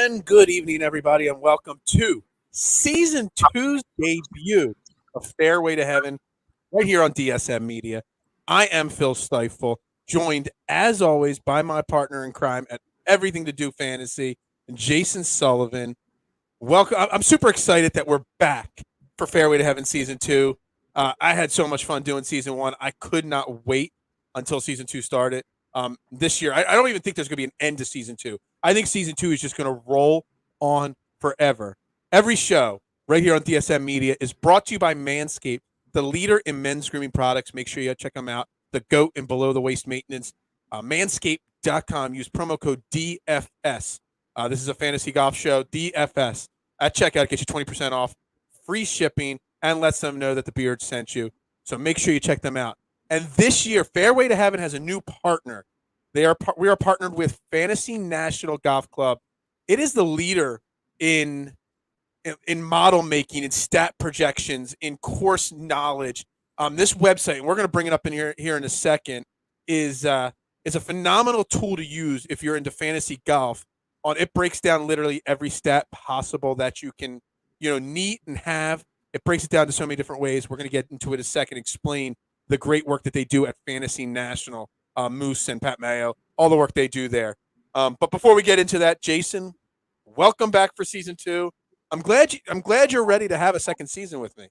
And good evening, everybody, and welcome to Season 2's debut of Fairway to Heaven right here on DSM Media. I am Phil Stifel, joined, as always, by my partner in crime at Everything to Do Fantasy, Jason Sullivan. Welcome. I'm super excited that we're back for Fairway to Heaven Season 2. I had so much fun doing Season 1. I could not wait until Season 2 started. This year, I don't even think there's going to be an end to Season 2. I think Season 2 is just going to roll on forever. Every show right here on DSM Media is brought to you by Manscaped, the leader in men's grooming products. Make sure you check them out. The GOAT in below the waist maintenance. Manscaped.com. Use promo code DFS. This is a fantasy golf show. DFS. At checkout, get you 20% off, free shipping, and lets them know that the Beard sent you. So make sure you check them out. And this year, Fairway to Heaven has a new partner. We are partnered with Fantasy National Golf Club. It is the leader in model making, in stat projections, in course knowledge. This website, and we're going to bring it up in here in a second, is a phenomenal tool to use if you're into fantasy golf. It breaks down literally every stat possible that you can, need and have. It breaks it down to so many different ways. We're going to get into it in a second, explain the great work that they do at Fantasy National, Moose and Pat Mayo, all the work they do there. But before we get into that, Jason, welcome back for Season 2. I'm glad you're ready to have a second season with me.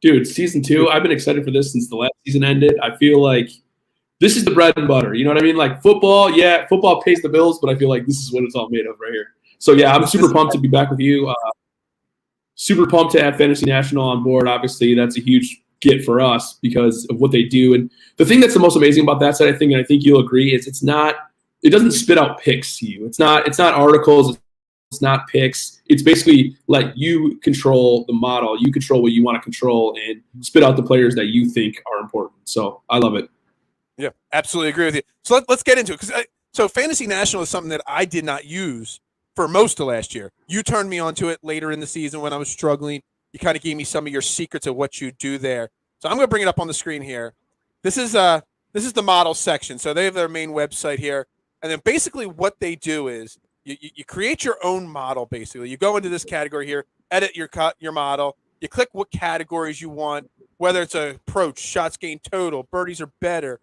Dude, Season 2, I've been excited for this since the last season ended. I feel like this is the bread and butter. You know what I mean? Like football pays the bills, but I feel like this is what it's all made of right here. So, yeah, I'm super pumped to be back with you. Super pumped to have Fantasy National on board. Obviously, that's a huge get for us because of what they do. And the thing that's the most amazing about that side, I think, and I think you'll agree, is it doesn't spit out picks to you. It's not articles. It's not picks. It's basically let you control the model. You control what you want to control and spit out the players that you think are important. So I love it. Yeah, absolutely agree with you. So let's get into it. So Fantasy National is something that I did not use for most of last year. You turned me onto it later in the season when I was struggling. You kind of gave me some of your secrets of what you do there. So I'm going to bring it up on the screen here. This is the model section. So they have their main website here. And then basically what they do is you create your own model, basically. You go into this category here, edit your model. You click what categories you want, whether it's a approach, shots gained total, birdies are better.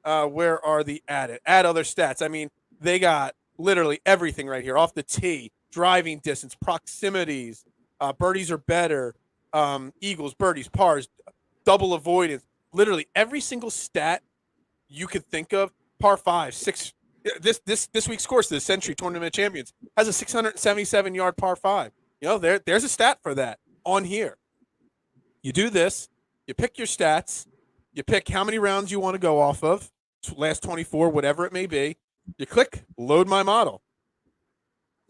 Where are the added? Add other stats. I mean, they got literally everything right here. Off the tee, driving distance, proximities, birdies are better, eagles, birdies, pars, double avoidance. Literally every single stat you could think of. Par 5, 6. This week's course, the Sentry Tournament of Champions, has a 677-yard par 5. There's a stat for that on here. You do this. You pick your stats. You pick how many rounds you want to go off of, last 24, whatever it may be. You click load my model,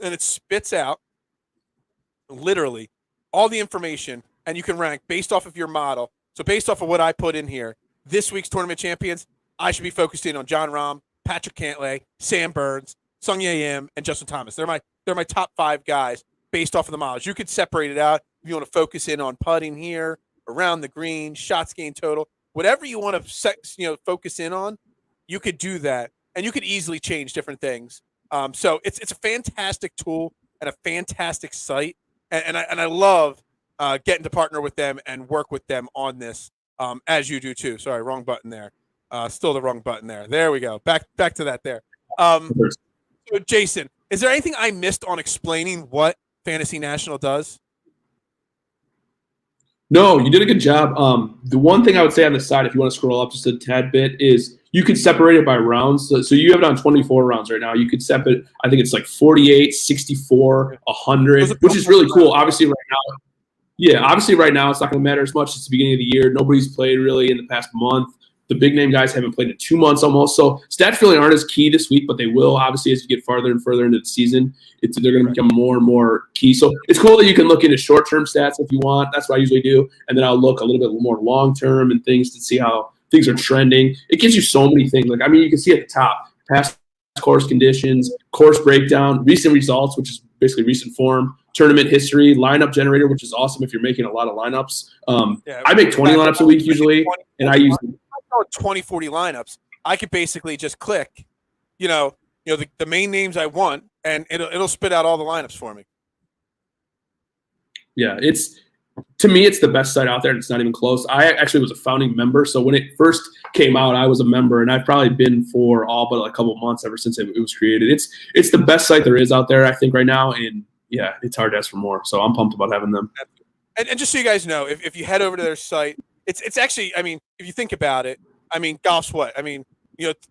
and it spits out literally all the information, and you can rank based off of your model. So based off of what I put in here, this week's tournament champions, I should be focusing on John Rahm, Patrick Cantlay, Sam Burns, Sung Jae Im, and Justin Thomas. They're my top 5 guys based off of the mileage. You could separate it out if you want to focus in on putting here, around the green, shots gained total, whatever you want to focus in on. You could do that, and you could easily change different things. So it's a fantastic tool and a fantastic site, and I love getting to partner with them and work with them on this, as you do too. Sorry, wrong button there. Still the wrong button there. There we go. Back to that there. So Jason, is there anything I missed on explaining what Fantasy National does? No, you did a good job. The one thing I would say on the side, if you want to scroll up just a tad bit, is you could separate it by rounds. So you have it on 24 rounds right now. You could separate, I think it's like 48, 64, 100, which is really cool. Obviously right now it's not going to matter as much. It's the beginning of the year. Nobody's played really in the past month. The big name guys haven't played in 2 months almost. So stats really aren't as key this week, but they will obviously as you get farther and further into the season. They're going to become more and more key. So it's cool that you can look into short-term stats if you want. That's what I usually do. And then I'll look a little bit more long-term and things to see how things are trending. It gives you so many things. Like, I mean, you can see at the top, past course conditions, course breakdown, recent results, which is basically recent form, tournament history, lineup generator, which is awesome if you're making a lot of lineups. I make 20 lineups a week usually, and I use 20, 40 lineups. I could basically just click, the main names I want, and it'll spit out all the lineups for me. Yeah, to me, it's the best site out there, and it's not even close. I actually was a founding member, so when it first came out, I was a member, and I've probably been for all but a couple months ever since it was created. It's the best site there is out there, I think, right now, and yeah, it's hard to ask for more. So I'm pumped about having them. And just so you guys know, if you head over to their site, it's actually, I mean, if you think about it, I mean, golf's what? I mean,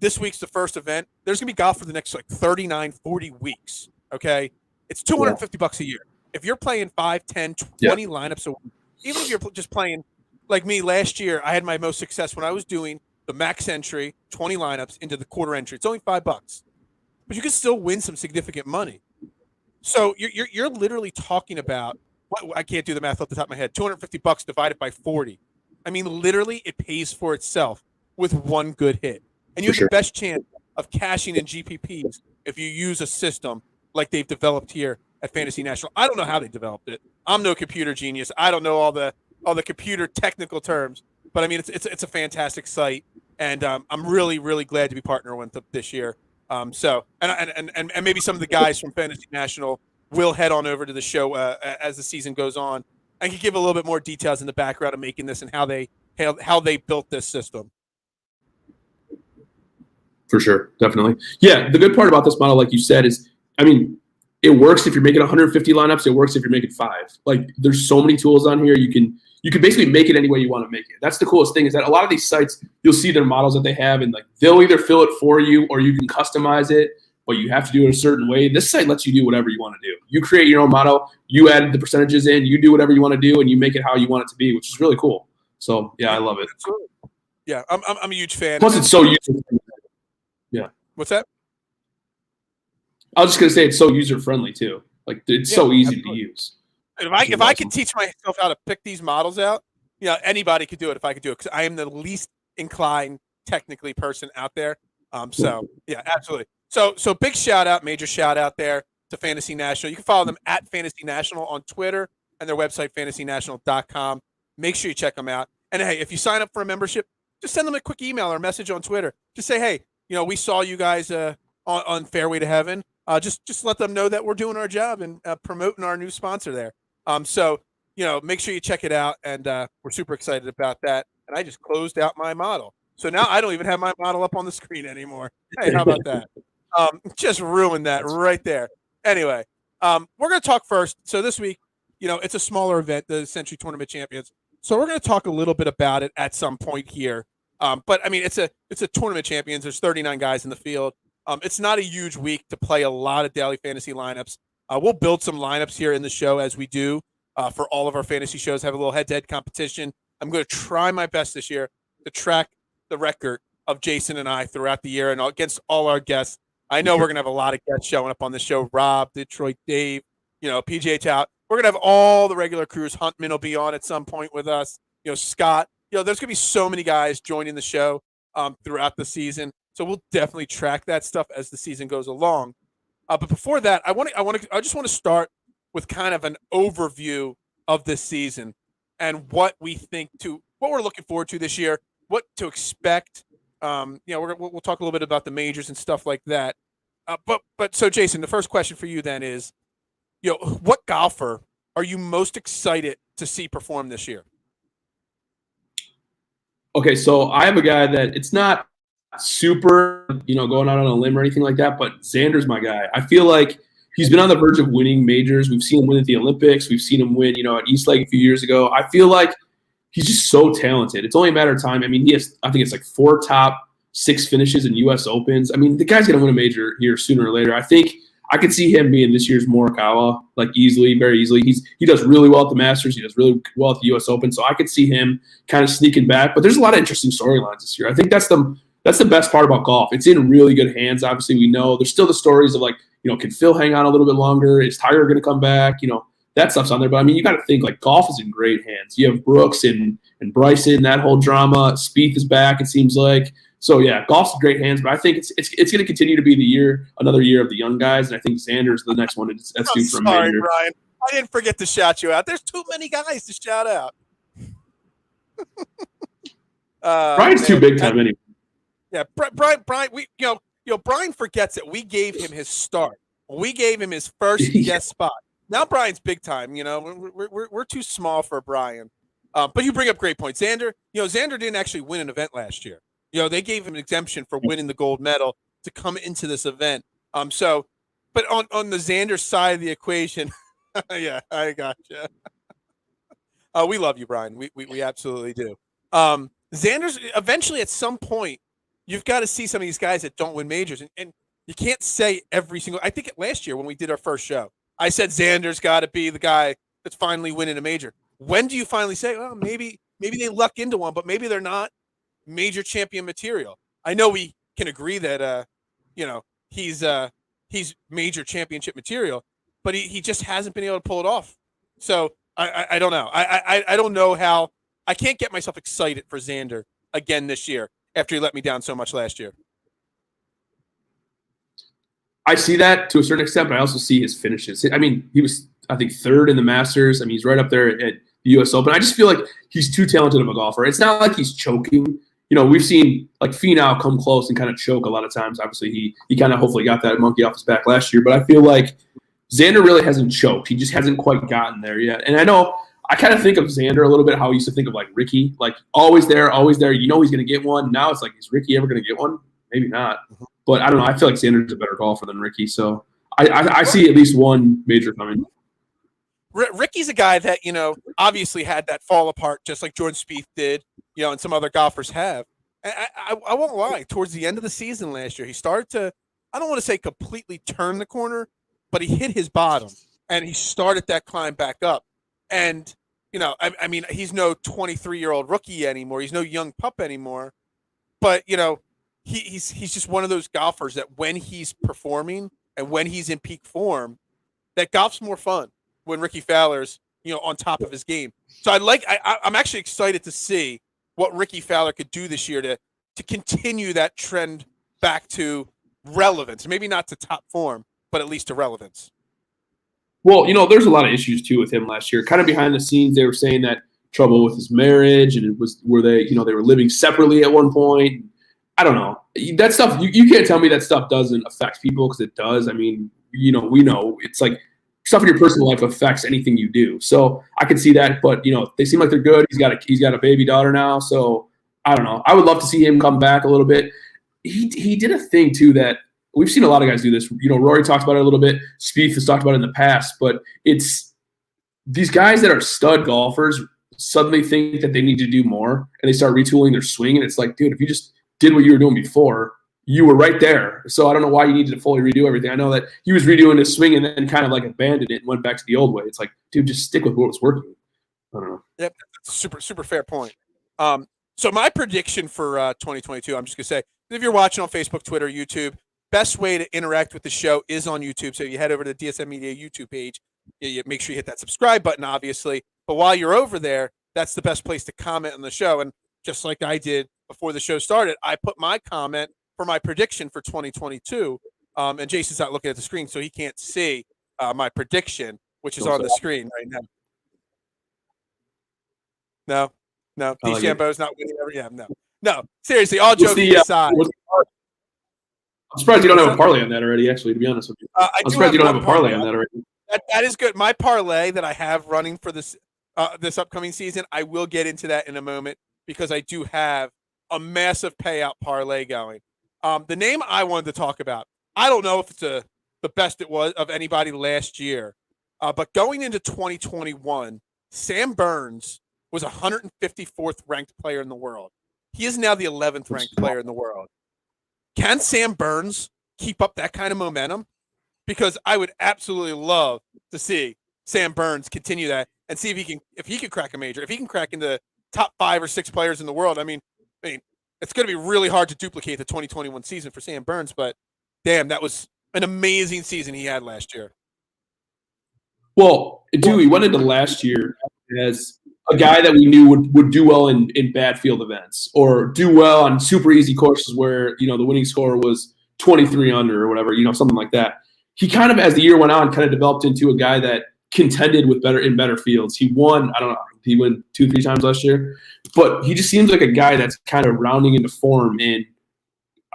this week's the first event. There's going to be golf for the next 39, 40 weeks. Okay. It's $250 a year. If you're playing 5, 10, 20 lineups a week, even if you're just playing like me last year, I had my most success when I was doing the max entry, 20 lineups into the quarter entry. It's only $5, but you can still win some significant money. So you're literally talking about I can't do the math off the top of my head. $250 divided by 40. I mean, literally, it pays for itself with one good hit, and you have the best chance of cashing in GPPs if you use a system like they've developed here at Fantasy National. I don't know how they developed it. I'm no computer genius. I don't know all the computer technical terms, but I mean, it's a fantastic site, and I'm really, really glad to be partnering with them this year. So maybe some of the guys from Fantasy National will head on over to the show as the season goes on. I can give a little bit more details in the background of making this and how they built this system. For sure, definitely. Yeah, the good part about this model, like you said, is, I mean, it works if you're making 150 lineups. It works if you're making 5. Like, there's so many tools on here. You can basically make it any way you want to make it. That's the coolest thing, is that a lot of these sites, you'll see their models that they have, and like they'll either fill it for you or you can customize it, but you have to do it a certain way. This site lets you do whatever you want to do. You create your own model, you add the percentages in, you do whatever you want to do, and you make it how you want it to be, which is really cool. So yeah, I love it. Absolutely. Yeah, I'm a huge fan. Plus, it's so user-friendly. Yeah. What's that? I was just gonna say it's so user friendly too. Like, it's so easy to use. And if I could teach myself how to pick these models out, anybody could do it if I could do it, because I am the least inclined technically person out there. So yeah, absolutely. So big shout out, major shout out there to Fantasy National. You can follow them at Fantasy National on Twitter and their website, fantasynational.com. Make sure you check them out. And hey, if you sign up for a membership, just send them a quick email or message on Twitter. Just say, hey, we saw you guys on Fairway to Heaven. Just let them know that we're doing our job and promoting our new sponsor there. So make sure you check it out, and we're super excited about that. And I just closed out my model, so now I don't even have my model up on the screen anymore. Hey, how about that? Just ruined that right there. Anyway, we're going to talk first. So this week, it's a smaller event, the Sentry Tournament Champions. So we're going to talk a little bit about it at some point here. But I mean, it's a Tournament Champions. There's 39 guys in the field. It's not a huge week to play a lot of daily fantasy lineups. We'll build some lineups here in the show as we do for all of our fantasy shows, have a little head-to-head competition. I'm going to try my best this year to track the record of Jason and I throughout the year and against all our guests. I know we're going to have a lot of guests showing up on the show. Rob, Detroit Dave, PGA Tour. We're going to have all the regular crews. Huntman will be on at some point with us. Scott. There's going to be so many guys joining the show throughout the season. So we'll definitely track that stuff as the season goes along. But before that, I just want to start with kind of an overview of this season and what we're looking forward to this year, what to expect. We'll talk a little bit about the majors and stuff like that. But so Jason, the first question for you then is, what golfer are you most excited to see perform this year? Okay, so I have a guy that it's not super, going out on a limb or anything like that, but Xander's my guy. I feel like he's been on the verge of winning majors. We've seen him win at the Olympics. We've seen him win, at East Lake a few years ago. I feel like he's just so talented. It's only a matter of time. I mean, I think it's like 4 top 6 finishes in U.S. Opens. I mean, the guy's going to win a major here sooner or later. I think I could see him being this year's Morikawa, like very easily. He does really well at the Masters. He does really well at the U.S. Open. So I could see him kind of sneaking back. But there's a lot of interesting storylines this year. I think that's the best part about golf. It's in really good hands. Obviously, we know there's still the stories of can Phil hang on a little bit longer? Is Tiger going to come back? That stuff's on there. But I mean, you got to think golf is in great hands. You have Brooks and Bryson, that whole drama. Spieth is back, it seems like. So yeah, golf's in great hands. But I think it's going to continue to be another year of the young guys. And I think Xander's the next one that's due for a major. Sorry, Brian. I didn't forget to shout you out. There's too many guys to shout out. Brian's too big time anyway. Yeah, Brian. Brian forgets that we gave him his start We gave him his first Yeah. guest spot. Now Brian's big time. You know, we're too small for Brian. But you bring up great points. Xander, Xander didn't actually win an event last year. They gave him an exemption for winning the gold medal to come into this event. But on the Xander side of the equation, yeah, I got you. We love you, Brian. We absolutely do. Xander's eventually at some point, you've got to see some of these guys that don't win majors, and you can't say every single. I think last year when we did our first show, I said Xander's got to be the guy that's finally winning a major. When do you finally say, well, maybe they luck into one, but maybe they're not major champion material? I know we can agree that he's major championship material, but he just hasn't been able to pull it off. So I don't know. I don't know how. I can't get myself excited for Xander again this year after he let me down so much last year. I see that to a certain extent, but I also see his finishes. I mean, he was, I think, third in the Masters. I mean, he's right up there at the U.S. Open. I just feel like he's too talented of a golfer. It's not like he's choking. We've seen like Finau come close and kind of choke a lot of times. Obviously, he kind of hopefully got that monkey off his back last year. But I feel like Xander really hasn't choked. He just hasn't quite gotten there yet. And I know I kind of think of Xander a little bit how I used to think of like Ricky, like always there. He's going to get one. Now it's like, is Ricky ever going to get one? Maybe not. But I don't know. I feel like Xander's a better golfer than Ricky. So I see at least one major coming. Ricky's a guy that, obviously had that fall apart just like Jordan Spieth did, and some other golfers have. And I won't lie. Towards the end of the season last year, he started to, I don't want to say completely turn the corner, but he hit his bottom and he started that climb back up. And, I mean, he's no 23-year-old rookie anymore. He's no young pup anymore. But, he's just one of those golfers that when he's performing and when he's in peak form, that golf's more fun when Ricky Fowler's, on top of his game. So I'm actually excited to see what Ricky Fowler could do this year to continue that trend back to relevance. Maybe not to top form, but at least to relevance. Well, there's a lot of issues too with him last year. Kind of behind the scenes, they were saying that trouble with his marriage, and they were living separately at one point. I don't know. That stuff, you can't tell me that stuff doesn't affect people, because it does. I mean, we know it's like stuff in your personal life affects anything you do. So I can see that, but they seem like they're good. He's got a baby daughter now, so I don't know. I would love to see him come back a little bit. He did a thing too that we've seen a lot of guys do this. Rory talked about it a little bit. Spieth has talked about it in the past, but it's these guys that are stud golfers suddenly think that they need to do more, and they start retooling their swing. And it's like, dude, if you just did what you were doing before, you were right there. So I don't know why you needed to fully redo everything. I know that he was redoing his swing and then kind of like abandoned it and went back to the old way. It's like, dude, just stick with what was working. I don't know. Yep, that's a super, super fair point. So my prediction for 2022, I'm just going to say, if you're watching on Facebook, Twitter, YouTube, best way to interact with the show is on YouTube. So you head over to the DSM Media YouTube page. You make sure you hit that subscribe button, obviously. But while you're over there, that's the best place to comment on the show. And just like I did before the show started, I put my comment for my prediction for 2022. And Jason's not looking at the screen, so he can't see my prediction, which is on the screen right now. No. DeChambeau's not winning every. Yeah, no. Seriously, all joking aside. I'm surprised you don't have a parlay on that already, actually, to be honest with you. I'm surprised you don't have a parlay on that already. That is good. My parlay that I have running for this upcoming season, I will get into that in a moment, because I do have a massive payout parlay going. The name I wanted to talk about, I don't know if it's the best it was of anybody last year, but going into 2021, Sam Burns was 154th ranked player in the world. He is now the 11th ranked player in the world. Can Sam Burns keep up that kind of momentum? Because I would absolutely love to see Sam Burns continue that and see if he can crack a major, if he can crack into top 5 or 6 players in the world. I mean, it's going to be really hard to duplicate the 2021 season for Sam Burns, but damn, that was an amazing season he had last year. Well, Dewey went into last year as a guy that we knew would do well in bad field events, or do well on super easy courses where, the winning score was 23 under or whatever, something like that. He kind of, as the year went on, kind of developed into a guy that contended with better fields. He won, I don't know, he won 2-3 times last year, but he just seems like a guy that's kind of rounding into form. And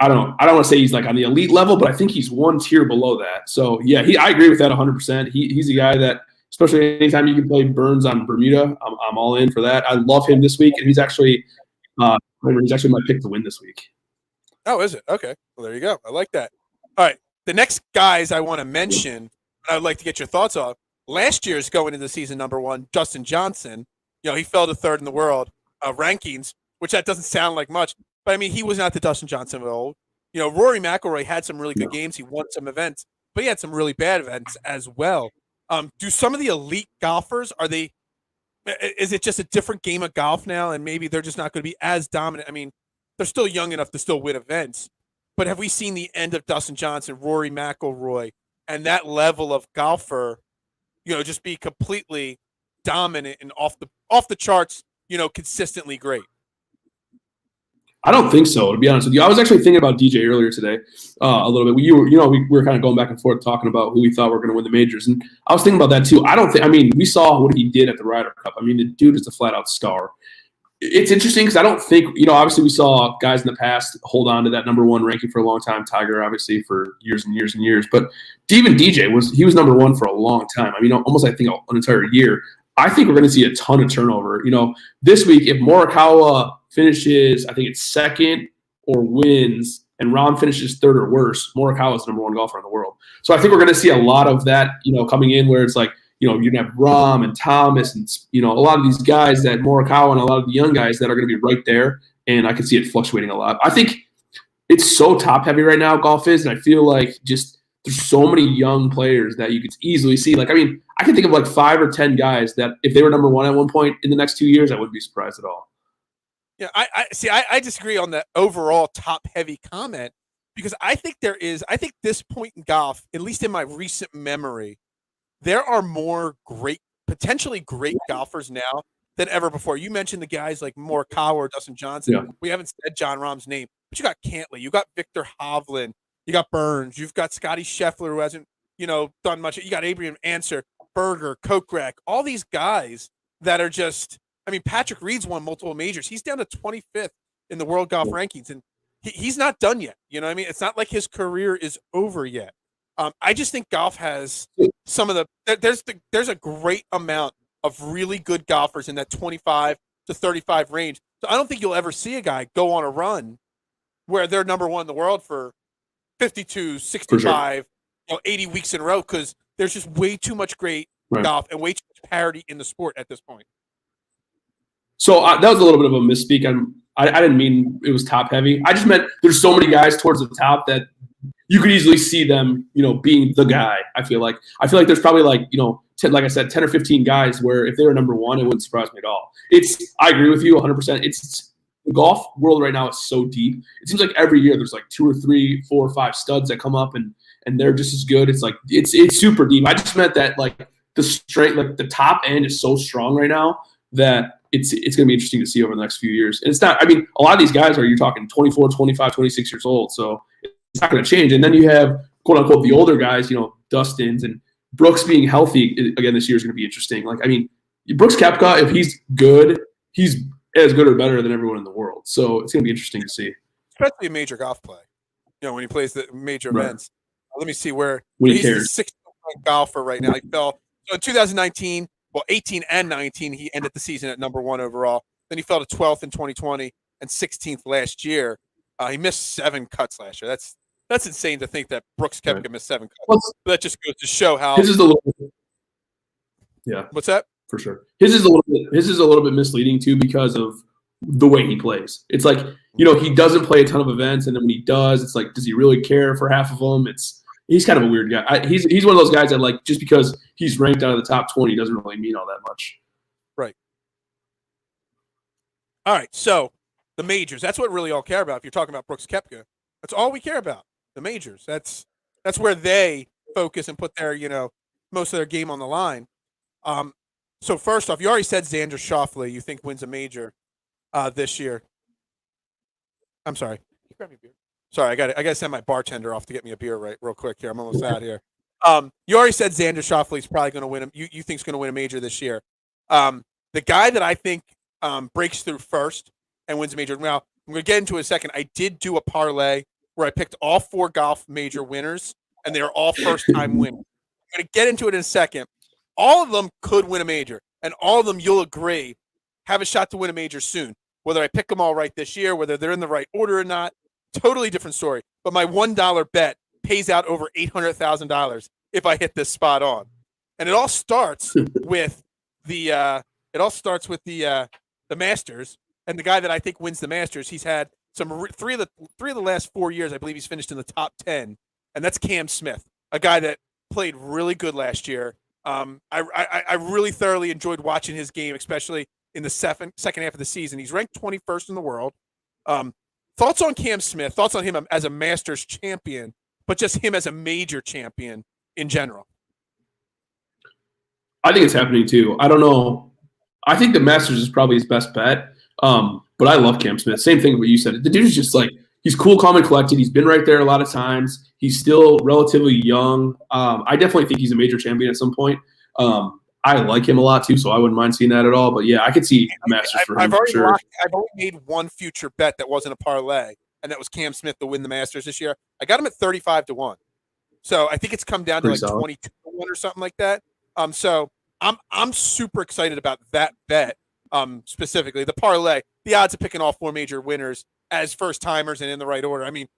I don't want to say he's like on the elite level, but I think he's one tier below that. So yeah, I agree with that 100%. He's a guy that, especially anytime you can play Burns on Bermuda, I'm all in for that. I love him this week, and he's actually my pick to win this week. Oh, is it? Okay. Well, there you go. I like that. All right. The next guys I want to mention, I would like to get your thoughts on. Last year's going into the season number one, Dustin Johnson. He fell to third in the world rankings, which that doesn't sound like much, but I mean, he was not the Dustin Johnson of old. Rory McIlroy had some really good games. He won some events, but he had some really bad events as well. Do some of the elite golfers, is it just a different game of golf now, and maybe they're just not going to be as dominant? I mean, they're still young enough to still win events, but have we seen the end of Dustin Johnson, Rory McIlroy, and that level of golfer, just be completely dominant and off the charts, consistently great? I don't think so, to be honest with you. I was actually thinking about DJ earlier today a little bit. We were kind of going back and forth talking about who we thought were going to win the majors, and I was thinking about that too. We saw what he did at the Ryder Cup. I mean, the dude is a flat out star. It's interesting because I don't think, obviously we saw guys in the past hold on to that number one ranking for a long time. Tiger, obviously, for years and years and years. But even DJ was number one for a long time. I mean, almost, I think, an entire year. I think we're going to see a ton of turnover. This week, if Morikawa finishes, I think it's second or wins, and Rahm finishes third or worse, Morikawa is the number one golfer in the world. So I think we're going to see a lot of that, coming in where it's like, you're going to have Rahm and Thomas and, a lot of these guys that Morikawa and a lot of the young guys that are going to be right there. And I can see it fluctuating a lot. I think it's so top heavy right now, golf is. And I feel like just there's so many young players that you could easily see. Like, I mean, I can think of like 5 or 10 guys that if they were number one at one point in the next 2 years, I wouldn't be surprised at all. Yeah, I disagree on the overall top heavy comment, because I think this point in golf, at least in my recent memory, there are more potentially great golfers now than ever before. You mentioned the guys like Morikawa or Dustin Johnson. Yeah. We haven't said Jon Rahm's name, but you got Cantlay, you got Victor Hovland, you got Burns, you've got Scotty Scheffler, who hasn't, done much. You got Abraham Ancer, Berger, Kokrak, all these guys that are just, I mean, Patrick Reed's won multiple majors. He's down to 25th in the world golf rankings, and he's not done yet. You know what I mean? It's not like his career is over yet. I just think golf has some of there's a great amount of really good golfers in that 25 to 35 range. So I don't think you'll ever see a guy go on a run where they're number one in the world for 52, 65, 80 weeks in a row, because there's just way too much great golf and way too much parity in the sport at this point. So that was a little bit of a misspeak. I didn't mean it was top heavy. I just meant there's so many guys towards the top that you could easily see them, being the guy. I feel like there's probably like, 10, like I said, 10 or 15 guys where if they were number one, it wouldn't surprise me at all. I agree with you 100%. The golf world right now is so deep. It seems like every year there's like 2 or 3, 4 or 5 studs that come up and they're just as good. It's like, it's super deep. I just meant that like the straight, like the top end is so strong right now that it's going to be interesting to see over the next few years. And it's not, I mean, a lot of these guys you're talking 24, 25, 26 years old. So it's not going to change. And then you have, quote unquote, the older guys, Dustins and Brooks being healthy again this year is going to be interesting. Like, I mean, Brooks Koepka, if he's good, he's as good or better than everyone in the world. So it's going to be interesting to see. Especially a major golf play. When he plays the major events. Let me see where when he's the 16th golfer right now. He fell. So in 2019, 18 and 19, he ended the season at number one overall. Then he fell to 12th in 2020 and 16th last year. He missed 7 cuts last year. That's insane to think that Brooks Koepka missed 7 cuts. Well, that just goes to show how. His is a little bit. Yeah. What's that? For sure. His is a little bit misleading too because of the way he plays. It's like, he doesn't play a ton of events, and then when he does, it's like, does he really care for half of them? He's kind of a weird guy. He's one of those guys that, like, just because he's ranked out of the top 20 doesn't really mean all that much. Right. All right. So the majors, that's what really all care about. If you're talking about Brooks Koepka, that's all we care about. The majors. That's where they focus and put their, most of their game on the line. So first off, you already said Xander Schauffele you think wins a major this year. I'm sorry. Grab me a beer. Sorry, I got to send my bartender off to get me a beer real quick here. I'm almost out here. You already said Xander Schauffele is probably going to win. You think is going to win a major this year. The guy that I think breaks through first and wins a major. Now I'm going to get into it in a second. I did do a parlay where I picked all 4 golf major winners, and they are all first-time winners. I'm going to get into it in a second. All of them could win a major, and all of them, you'll agree, have a shot to win a major soon. Whether I pick them all right this year, whether they're in the right order or not, totally different story. But my $1 bet pays out over $800,000 if I hit this spot on. And it all starts with the Masters, and the guy that I think wins the Masters. He's had three of the last 4 years. I believe he's finished in the top 10, and that's Cam Smith, a guy that played really good last year. I really thoroughly enjoyed watching his game, especially in the second half of the season. He's ranked 21st in the world. Thoughts on Cam Smith? Thoughts on him as a Masters champion, but just him as a major champion in general? I think it's happening too. I don't know. I think the Masters is probably his best bet. But I love Cam Smith. Same thing what you said. The dude's just like, he's cool, calm, and collected. He's been right there a lot of times. He's still relatively young. I definitely think he's a major champion at some point. I like him a lot too, so I wouldn't mind seeing that at all. But yeah, I could see Masters for him for sure. I've only made one future bet that wasn't a parlay, and that was Cam Smith to win the Masters this year. I got him at 35-1. So I think it's come down to like 22-1 or something like that. So I'm super excited about that bet. Specifically the parlay, the odds of picking all 4 major winners as first timers and in the right order. I mean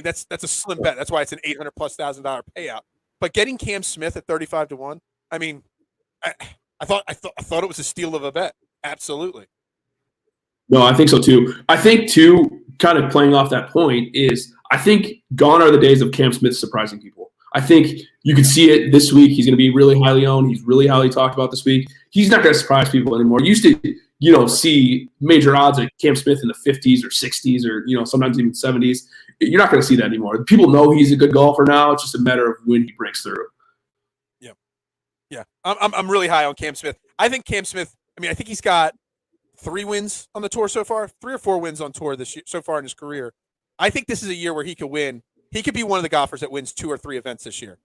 that's a slim bet. That's why it's an $800,000+ payout. But getting Cam Smith at 35-1, I mean, I thought it was a steal of a bet. Absolutely. No, I think so too. I think too, kind of playing off that point is, I think gone are the days of Cam Smith surprising people. I think you can see it this week. He's going to be really highly owned. He's really highly talked about this week. He's not going to surprise people anymore. You used to, see major odds of Cam Smith in the 50s or 60s or, sometimes even 70s. You're not going to see that anymore. People know he's a good golfer now. It's just a matter of when he breaks through. Yeah. I'm really high on Cam Smith. I think Cam Smith, I think he's got 3 wins on the tour so far, 3 or 4 wins on tour this year so far in his career. I think this is a year where he could win. He could be one of the golfers that wins 2 or 3 events this year,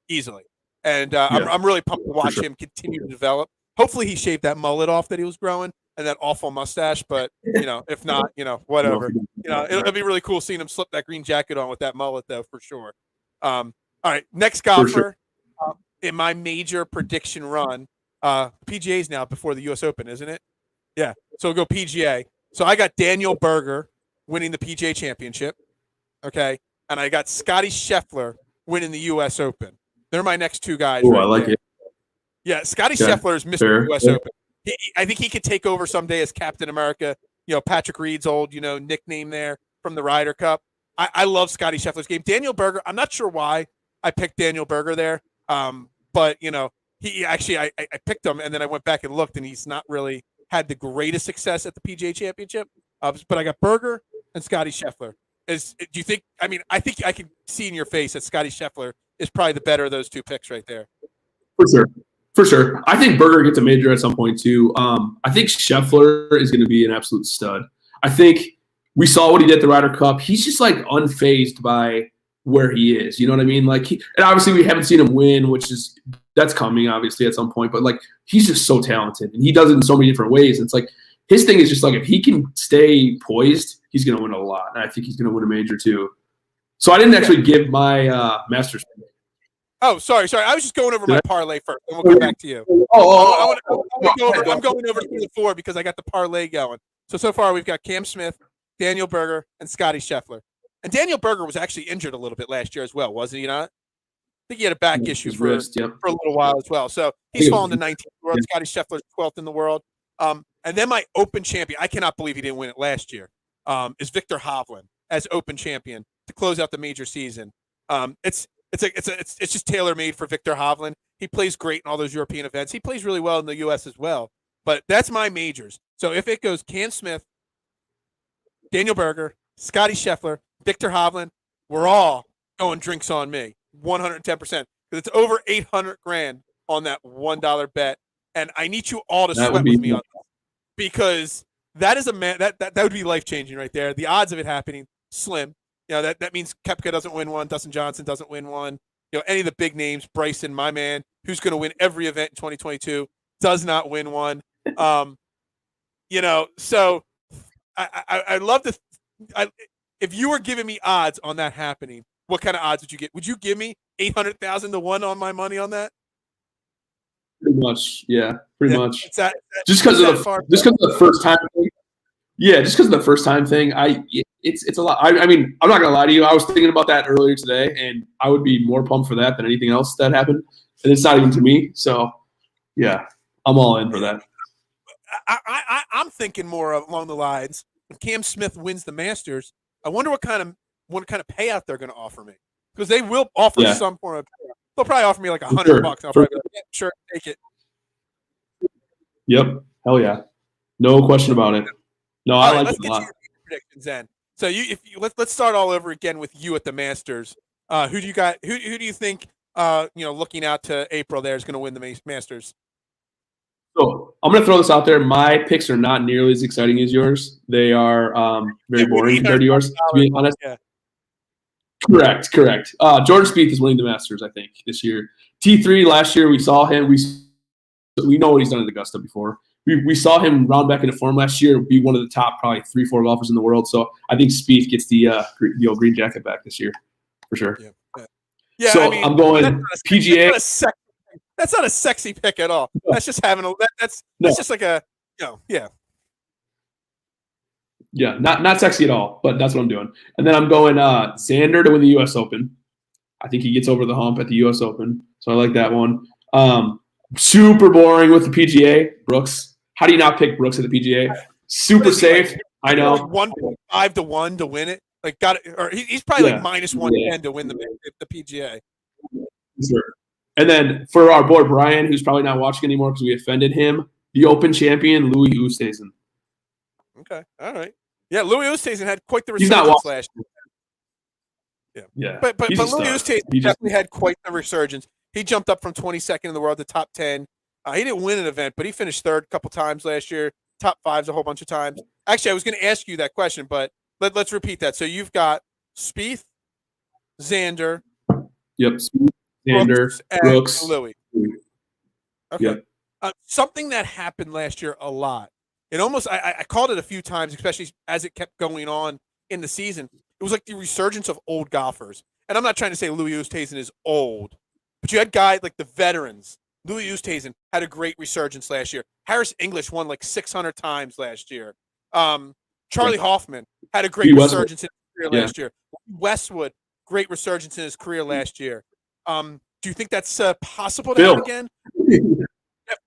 easily. And I'm really pumped to watch him continue to develop. Hopefully he shaved that mullet off that he was growing and that awful mustache. But, if not, whatever. It'll be really cool seeing him slip that green jacket on with that mullet, though, for sure. All right, next golfer in my major prediction run. PGA's now before the U.S. Open, isn't it? Yeah, so we'll go PGA. So I got Daniel Berger winning the PGA Championship, okay? And I got Scotty Scheffler winning the U.S. Open. They're my next 2 guys. Oh, right, I like it. Yeah, Scotty Scheffler is Mr. U.S. Open. I think he could take over someday as Captain America. Patrick Reed's old, nickname there from the Ryder Cup. I love Scotty Scheffler's game. Daniel Berger, I'm not sure why I picked Daniel Berger there. But he actually, I picked him and then I went back and looked, and he's not really had the greatest success at the PGA Championship. But I got Berger and Scotty Scheffler. Do you think? I think I can see in your face that Scotty Scheffler is probably the better of those 2 picks right there. For sure. I think Berger gets a major at some point too. I think Scheffler is going to be an absolute stud. I think we saw what he did at the Ryder Cup. He's just like unfazed by where he is. You know what I mean? Like, and obviously we haven't seen him win, that's coming obviously at some point. But like, he's just so talented, and he does it in so many different ways. It's like his thing is just like, if he can stay poised, he's going to win a lot. And I think he's going to win a major too. So I didn't actually give my Masters. Oh, sorry. I was just going over my parlay first, and we'll come back to you. I'm going over through the 4 because I got the parlay going. So far we've got Cam Smith, Daniel Berger, and Scotty Scheffler. And Daniel Berger was actually injured a little bit last year as well, wasn't he not? I think he had a back issue for a little while as well. So he's fallen to 19th in the world. Scotty Scheffler's 12th in the world. And then my Open champion, I cannot believe he didn't win it last year, is Viktor Hovland as Open champion to close out the major season. It's just tailor-made for Viktor Hovland. He plays great in all those European events. He plays really well in the U.S. as well. But that's my majors. So if it goes Cam Smith, Daniel Berger, Scotty Scheffler, Viktor Hovland, we're all going drinks on me, 110%. Because it's over $800,000 on that $1 bet, and I need you all to sweat with me on that, because that is that would be life changing right there. The odds of it happening slim. That means Koepka doesn't win one, Dustin Johnson doesn't win one. Any of the big names, Bryson, my man, who's going to win every event in 2022, does not win one. So I love to. if you were giving me odds on that happening, what kind of odds would you get? Would you give me 800,000 to 1 on my money on that? Pretty much, yeah, pretty Yeah, much. it's that, Just because of the first time thing. Yeah, just because of the first time thing, it's a lot. I mean, I'm not gonna lie to you. I was thinking about that earlier today, and I would be more pumped for that than anything else that happened. And it's not even to me. So, yeah, I'm all in for that. I'm thinking more along the lines. When Cam Smith wins the Masters, I wonder what kind of payout they're going to offer me, because they will offer some form of payout. They'll probably offer me like $100. Sure. I'll probably be like, yeah, sure, take it. Yep, hell yeah, no question about it. No, I like it a lot. Let's get to your predictions then. So let's start all over again with you at the Masters. Who do you got? Who do you think? Looking out to April, there is going to win the Masters. So I'm going to throw this out there. My picks are not nearly as exciting as yours. They are very boring compared to yours, to be honest. Yeah. Correct. Jordan Spieth is winning the Masters, I think, this year. T3 last year, we saw him. We know what he's done at Augusta before. We saw him round back into form last year, be one of the top probably 3-4 golfers in the world. So I think Spieth gets the old green jacket back this year, for sure. Yeah. So I mean, I'm going PGA. That's not a sexy pick at all. No. That's just having that's just like a yeah. Yeah, not sexy at all, but that's what I'm doing. And then I'm going Xander to win the U.S. Open. I think he gets over the hump at the U.S. Open, so I like that one. Super boring with the PGA. Brooks. How do you not pick Brooks at the PGA? Super safe. I know. Like 1.5 to 1 to win it. Like got it, or he's probably like minus 110 to win the PGA. Sure. And then for our boy Brian, who's probably not watching anymore because we offended him, the Open champion Louis Oosthuizen. Okay, all right. Yeah, Louis Oosthuizen had quite the resurgence last year. Yeah. But Louis Oosthuizen definitely had quite the resurgence. He jumped up from 22nd in the world to top 10. He didn't win an event, but he finished third a couple times last year. Top fives a whole bunch of times. Actually, I was going to ask you that question, but let's repeat that. So you've got Spieth, Xander. Yep. Xander, Brooks, Louis. Okay. Yep. Something that happened last year a lot. It almost I called it a few times, especially as it kept going on in the season. It was like the resurgence of old golfers. And I'm not trying to say Louis Oosthuizen is old, but you had guys like the veterans. Louis Oosthuizen had a great resurgence last year. Harris English won like 600 times last year. Charlie Hoffman had a great resurgence in his career last year. Westwood, great resurgence in his career last year. Do you think that's possible to happen again? Yeah,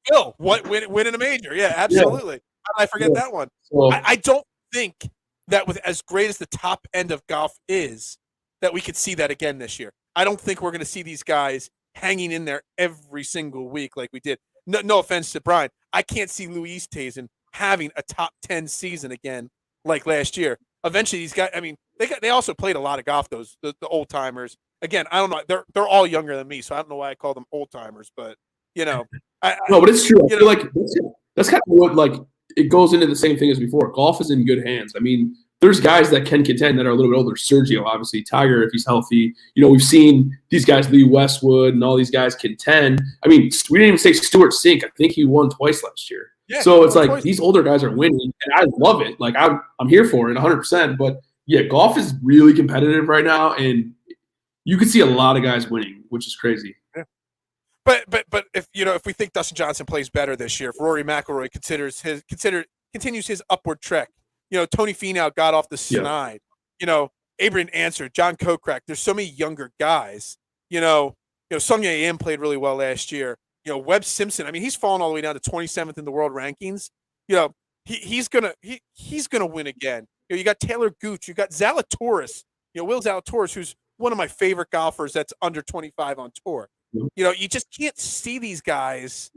Phil, winning a major. Yeah, absolutely. Yeah. I forget that one. So, I don't think that with as great as the top end of golf is, that we could see that again this year. I don't think we're going to see these guys hanging in there every single week like we did. No offense to Brian. I can't see Louis Oosthuizen having a top 10 season again like last year. Eventually, these guys, I mean, they also played a lot of golf, the old timers. Again, I don't know. They're all younger than me, so I don't know why I call them old timers. But no, but it's true. I feel like that's kind of what like it goes into the same thing as before. Golf is in good hands. I mean, there's guys that can contend that are a little bit older. Sergio, obviously, Tiger, if he's healthy. We've seen these guys, Lee Westwood, and all these guys contend. I mean, we didn't even say Stuart Sink. I think he won twice last year. Yeah, so it's like these older guys are winning, and I love it. Like I'm here for it 100%. But yeah, golf is really competitive right now, and you could see a lot of guys winning, which is crazy. Yeah. But if we think Dustin Johnson plays better this year, if Rory McIlroy continues his upward trek, Tony Finau got off the snide, Abraham Answer, John Kokrak. There's so many younger guys. Sung Jae Im played really well last year. Webb Simpson. I mean, he's fallen all the way down to 27th in the world rankings. He's gonna win again. You got Taylor Gooch. You got Zalatoris. Will Zalatoris, who's one of my favorite golfers that's under 25 on tour. You just can't see these guys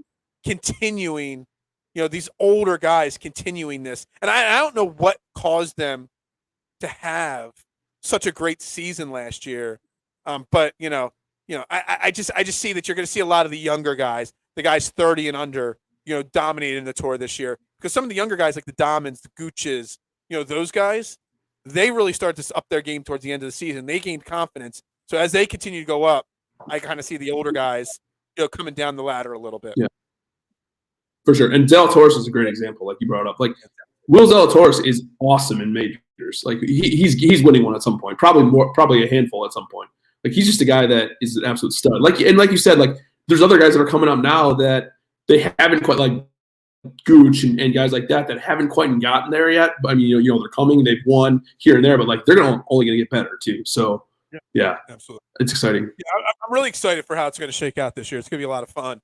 continuing, these older guys continuing this. And I don't know what caused them to have such a great season last year. But I just see that you're going to see a lot of the younger guys, the guys 30 and under, dominating the tour this year. Because some of the younger guys like the Domins, the Gooches, those guys, they really start to up their game towards the end of the season. They gained confidence. So as they continue to go up, I kind of see the older guys, coming down the ladder a little bit. Yeah, for sure. And Zalatoris is a great example, like you brought up. Like Will Zalatoris is awesome in majors. Like he's winning one at some point, probably a handful at some point. Like he's just a guy that is an absolute stud. Like you said, like there's other guys that are coming up now that they haven't quite, like Gooch and guys like that haven't quite gotten there yet. But I mean, they're coming, they've won here and there, but like they're only going to get better too. So yeah, absolutely, it's exciting. Yeah, I'm really excited for how it's going to shake out this year. It's going to be a lot of fun.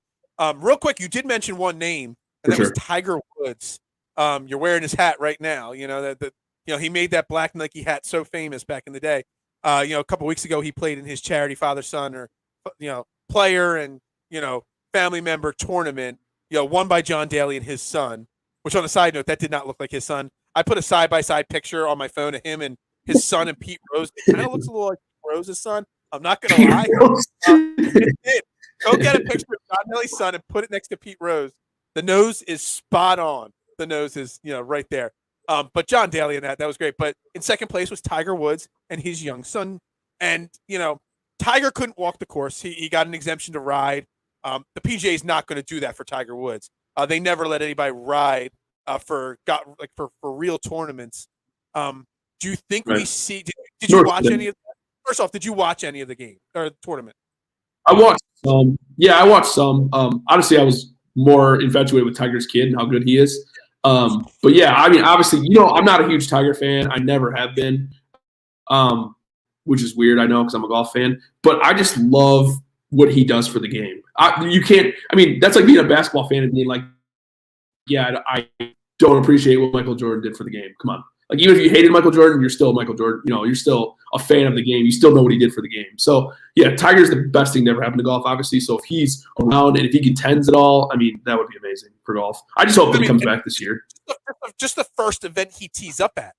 Real quick, you did mention one name, and that was Tiger Woods. You're wearing his hat right now. He made that black Nike hat so famous back in the day. A couple weeks ago, he played in his charity father-son or player and family member tournament. Won by John Daly and his son. Which, on a side note, that did not look like his son. I put a side-by-side picture on my phone of him and his son and Pete Rose. It kind of looks a little like Pete Rose's son. I'm not going to lie. It did. Go get a picture of John Daly's son and put it next to Pete Rose. The nose is spot on. The nose is, right there. But John Daly and that was great. But in second place was Tiger Woods and his young son. And, Tiger couldn't walk the course. He got an exemption to ride. The PGA is not going to do that for Tiger Woods. They never let anybody ride for real tournaments. Do you think we see? Did you watch any of? First off, did you watch any of the game or the tournament? I watched some. Yeah, I watched some. Honestly, I was more infatuated with Tiger's kid and how good he is. But yeah, I mean, obviously, I'm not a huge Tiger fan. I never have been, which is weird. I know because I'm a golf fan, but I just love what he does for the game. That's like being a basketball fan and being like, yeah, I don't appreciate what Michael Jordan did for the game. Come on. Like, even if you hated Michael Jordan, you're still Michael Jordan. You're still a fan of the game. You still know what he did for the game. So, yeah, Tiger's the best thing that ever happened to golf, obviously. So if he's around and if he contends at all, that would be amazing for golf. I just hope that he comes back this year. Just the first event he tees up at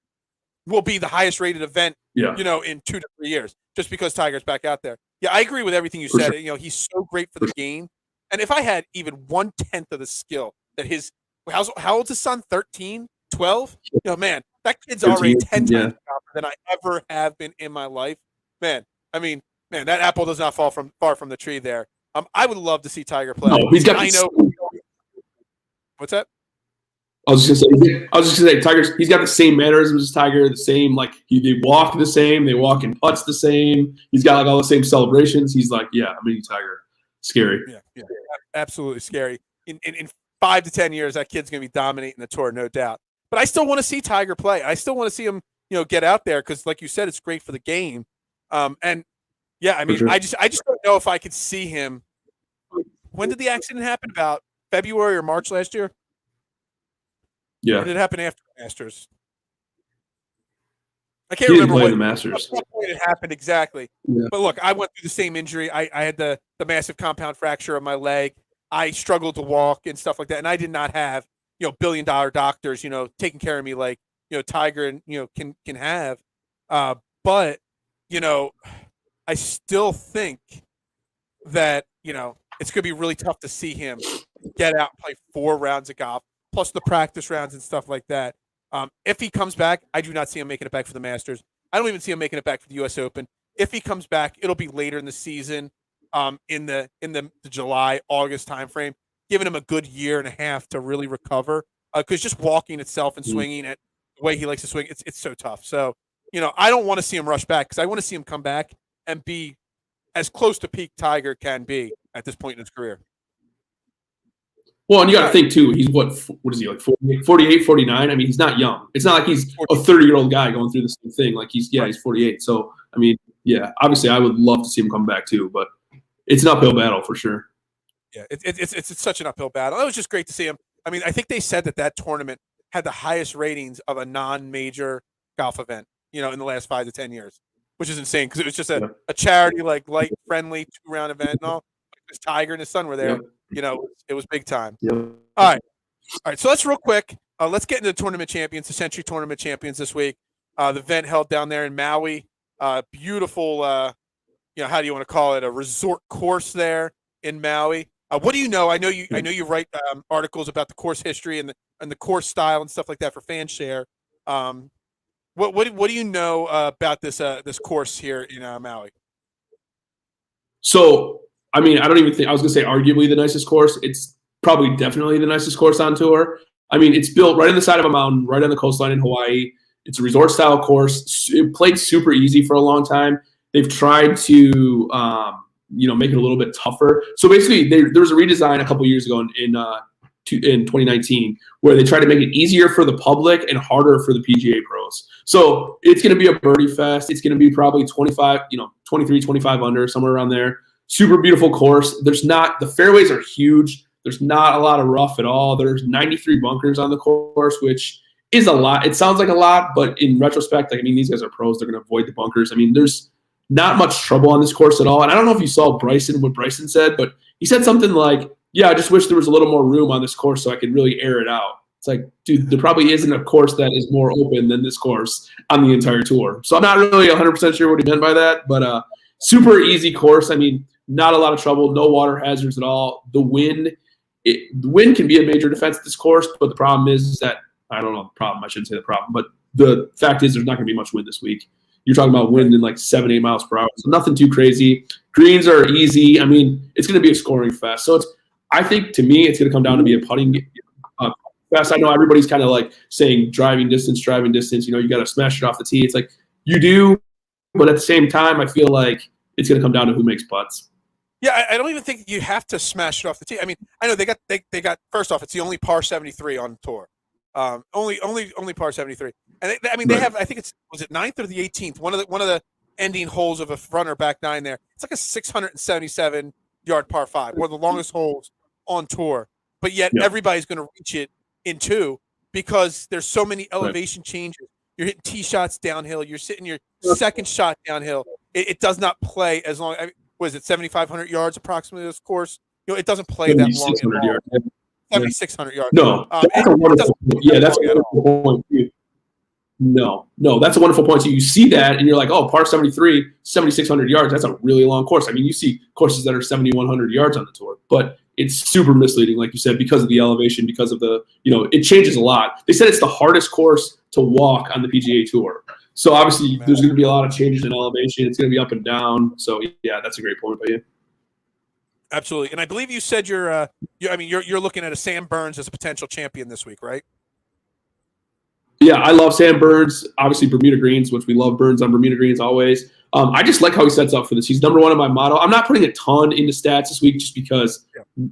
will be the highest rated event, in 2 to 3 years, just because Tiger's back out there. Yeah, I agree with everything you said. Sure. He's so great for the game. And if I had even 1/10 of the skill that how old's his son? 13, 12? Man, that kid's already 10 times better than I ever have been in my life. Man, that apple does not fall far from the tree there. I would love to see Tiger play. No, he's got. What's that? I was just gonna say, Tiger's. He's got the same mannerisms as Tiger. The same, they walk the same. They walk in putts the same. He's got all the same celebrations. He's like, yeah, I'm a Tiger. Scary. Yeah, absolutely scary. In 5 to 10 years, that kid's gonna be dominating the tour, no doubt. But I still want to see Tiger play. I still want to see him, get out there because, like you said, it's great for the game. And yeah, sure. I just don't know if I could see him. When did the accident happen? About February or March last year? Yeah. Or did it happen after the Masters? I can't remember when the Masters. What point it happened exactly. Yeah. But look, I went through the same injury. I had the massive compound fracture of my leg. I struggled to walk and stuff like that, and I did not have billion-dollar doctors taking care of me like Tiger and can have. But I still think that it's going to be really tough to see him get out and play 4 rounds of golf plus the practice rounds and stuff like that. If he comes back, I do not see him making it back for the Masters. I don't even see him making it back for the U.S. Open. If he comes back, it'll be later in the season, in the July, August timeframe, giving him a good year and a half to really recover. Because just walking itself and swinging it the way he likes to swing, it's so tough. So, I don't want to see him rush back because I want to see him come back and be as close to peak Tiger can be at this point in his career. Well, and you got to think, too, he's what is he, like 48, 49? He's not young. It's not like he's a 30-year-old guy going through the same thing. Like, he's 48. So, obviously I would love to see him come back, too. But it's an uphill battle for sure. Yeah, it's such an uphill battle. It was just great to see him. I think they said that tournament had the highest ratings of a non-major golf event, in the last 5 to 10 years, which is insane because it was just a charity, like light, friendly 2-round event and all. Because Tiger and his son were there. It was big time. Yep. All right. So let's real quick. Let's get into the tournament champions, the Sentry tournament champions this week. The event held down there in Maui. Beautiful. How do you want to call it? A resort course there in Maui. What do you know? I know you write articles about the course history and the course style and stuff like that for FanShare. What do you know about this course here in Maui? So, I don't even think – I was going to say arguably the nicest course. It's probably definitely the nicest course on tour. It's built right on the side of a mountain, right on the coastline in Hawaii. It's a resort style course. It played super easy for a long time. They've tried to make it a little bit tougher. So basically, there was a redesign a couple years ago in 2019 where they tried to make it easier for the public and harder for the PGA pros. So it's going to be a birdie fest. It's going to be probably 23, 25 under, somewhere around there. Super beautiful course. The fairways are huge. There's not a lot of rough at all. There's 93 bunkers on the course, which is a lot. It sounds like a lot, but in retrospect, these guys are pros. They're going to avoid the bunkers. There's not much trouble on this course at all. And I don't know if you saw what Bryson said, but he said something like, yeah, I just wish there was a little more room on this course so I could really air it out. It's like, dude, there probably isn't a course that is more open than this course on the entire tour. So I'm not really 100% sure what he meant by that, but super easy course. Not a lot of trouble, no water hazards at all. The wind can be a major defense at this course, but the problem is that, I don't know the problem, I shouldn't say the problem, but the fact is there's not going to be much wind this week. You're talking about wind in like 7-8 miles per hour, so nothing too crazy. Greens are easy. It's going to be a scoring fest. So I think to me, it's going to come down to be a putting fest. I know everybody's kind of like saying driving distance. You got to smash it off the tee. It's like you do, but at the same time, I feel like it's going to come down to who makes putts. Yeah, I don't even think you have to smash it off the tee. I know they got first off, it's the only par 73 on the tour. Only par 73. And they have, I think was it 9th or the 18th? One of the ending holes of a front or back nine there. It's like a 677 yard par 5, one of the longest holes on tour. But yet everybody's going to reach it in 2 because there's so many elevation changes. You're hitting tee shots downhill. You're sitting your second shot downhill. It does not play as long. Was it 7,500 yards approximately this course? It doesn't play that long. Yards. 7,600 yards. No, that's a wonderful point. Yeah, that's a wonderful point. No, that's a wonderful point. So you see that, and you're like, oh, par 73, 7,600 yards. That's a really long course. You see courses that are 7,100 yards on the tour, but it's super misleading, like you said, because of the elevation, because of the, it changes a lot. They said it's the hardest course to walk on the PGA Tour. So obviously there's going to be a lot of changes in elevation. It's going to be up and down. So yeah, that's a great point by you. Absolutely. And I believe you said you're looking at a Sam Burns as a potential champion this week, right? Yeah, I love Sam Burns. Obviously Bermuda greens, which we love Burns on Bermuda greens always. I just like how he sets up for this. He's number 1 in my model. I'm not putting a ton into stats this week just because,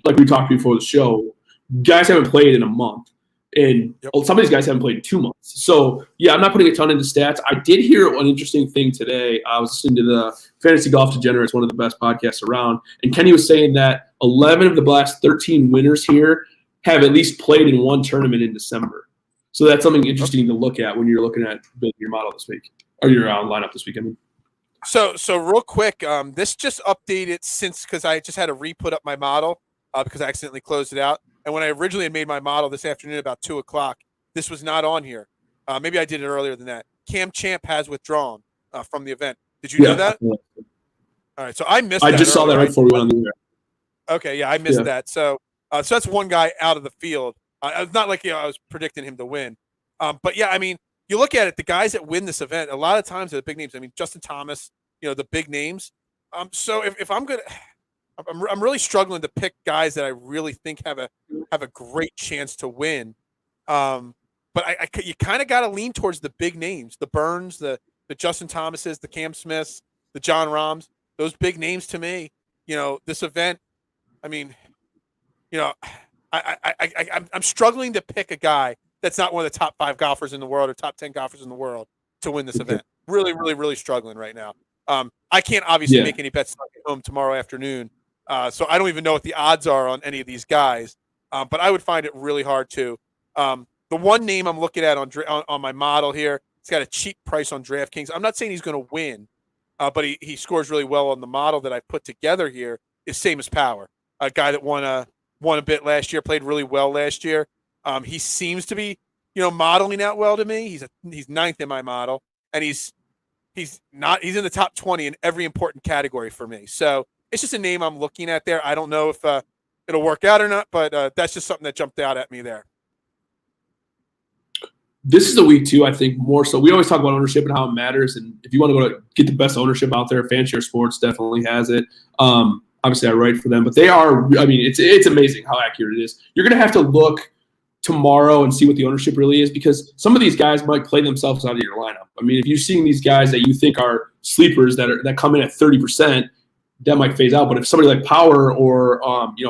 like we talked before the show, guys haven't played in a month. And some of these guys haven't played in 2 months. So, yeah, I'm not putting a ton into stats. I did hear an interesting thing today. I was listening to the Fantasy Golf Degenerates, one of the best podcasts around. And Kenny was saying that 11 of the last 13 winners here have at least played in one tournament in December. So that's something interesting to look at when you're looking at building your model this week. Or your lineup this week, So real quick, this just updated because I just had to re-put up my model because I accidentally closed it out. And when I originally had made my model this afternoon about 2:00, this was not on here. Maybe I did it earlier than that. Cam Champ has withdrawn from the event. Did you know that? Yeah. All right, so I missed that. I just saw that right before we went on the air. Okay, yeah, I missed that. So that's one guy out of the field. It's not like I was predicting him to win. But, yeah, you look at it, the guys that win this event, a lot of times are the big names. Justin Thomas, the big names. So if I'm going to – I'm really struggling to pick guys that I really think have a great chance to win. But you kind of got to lean towards the big names, the Burns, the Justin Thomases, the Cam Smiths, the John Rahms, those big names to me. This event, I'm struggling to pick a guy that's not one of the top 5 golfers in the world or top 10 golfers in the world to win this event. Really, really, really struggling right now. I can't obviously make any bets at home tomorrow afternoon. So I don't even know what the odds are on any of these guys. But I would find it really hard to. The one name I'm looking at on my model here, it's got a cheap price on DraftKings. I'm not saying he's going to win, but he scores really well on the model that I put together here, is Seamus Power, a guy that won a bit last year, played really well last year. He seems to be, modeling out well to me. He's 9th in my model, and he's in the top 20 in every important category for me. So it's just a name I'm looking at there. I don't know if it'll work out or not, but that's just something that jumped out at me there. This is the week too, I think, more so. We always talk about ownership and how it matters. And if you want to go to get the best ownership out there, Fanshare Sports definitely has it. Obviously, I write for them, but they are. It's amazing how accurate it is. You're going to have to look tomorrow and see what the ownership really is, because some of these guys might play themselves out of your lineup. I mean, if you're seeing these guys that you think are sleepers that come in at 30%, that might phase out. But if somebody like Power or